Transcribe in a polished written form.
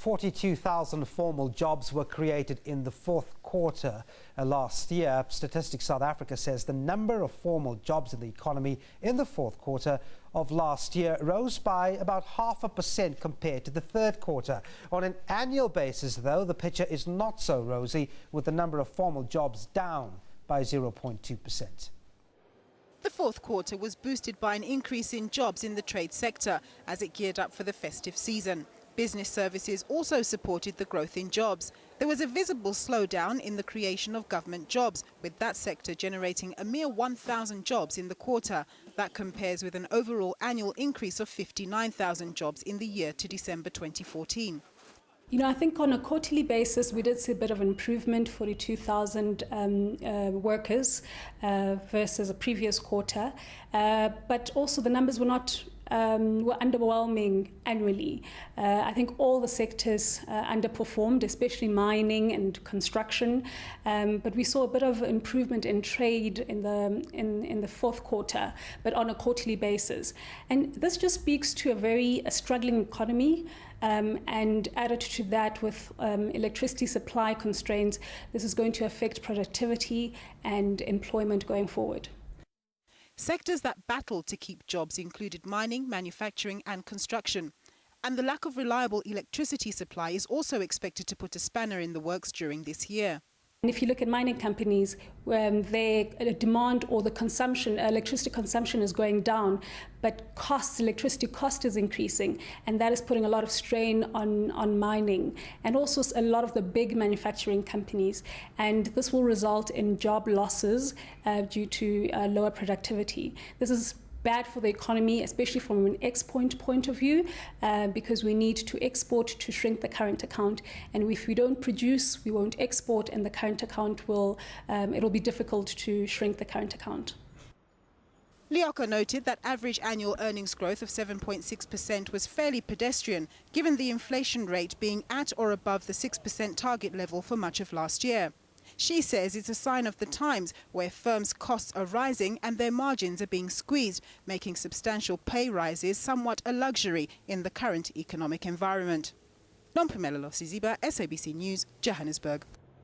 42,000 formal jobs were created in the fourth quarter last year. Statistics South Africa says the number of formal jobs in the economy in the fourth quarter of last year rose by about 0.5% compared to the third quarter. On an annual basis, though, the picture is not so rosy, with the number of formal jobs down by 0.2%. The fourth quarter was boosted by an increase in jobs in the trade sector as it geared up for the festive season. Business services also supported the growth in jobs. There was a visible slowdown in the creation of government jobs, with that sector generating a mere 1,000 jobs in the quarter. That compares with an overall annual increase of 59,000 jobs in the year to December 2014. I think on a quarterly basis, we did see a bit of improvement, 42,000 workers versus a previous quarter. But also the numbers were not were underwhelming annually. I think all the sectors underperformed, especially mining and construction. But we saw a bit of improvement in trade in the fourth quarter, but on a quarterly basis. And this just speaks to a struggling economy. And added to that, with electricity supply constraints, this is going to affect productivity and employment going forward. Sectors that battled to keep jobs included mining, manufacturing and construction. And the lack of reliable electricity supply is also expected to put a spanner in the works during this year. And if you look at mining companies, their demand or the consumption, electricity consumption is going down, but electricity cost is increasing, and that is putting a lot of strain on mining and also a lot of the big manufacturing companies. And this will result in job losses due to lower productivity. This is bad for the economy, especially from an export point of view, because we need to export to shrink the current account. And if we don't produce, we won't export, and the current account it'll be difficult to shrink the current account. Lioko noted that average annual earnings growth of 7.6% was fairly pedestrian, given the inflation rate being at or above the 6% target level for much of last year. She says it's a sign of the times, where firms' costs are rising and their margins are being squeezed, making substantial pay rises somewhat a luxury in the current economic environment. Nompumelelo Siziba, SABC News, Johannesburg.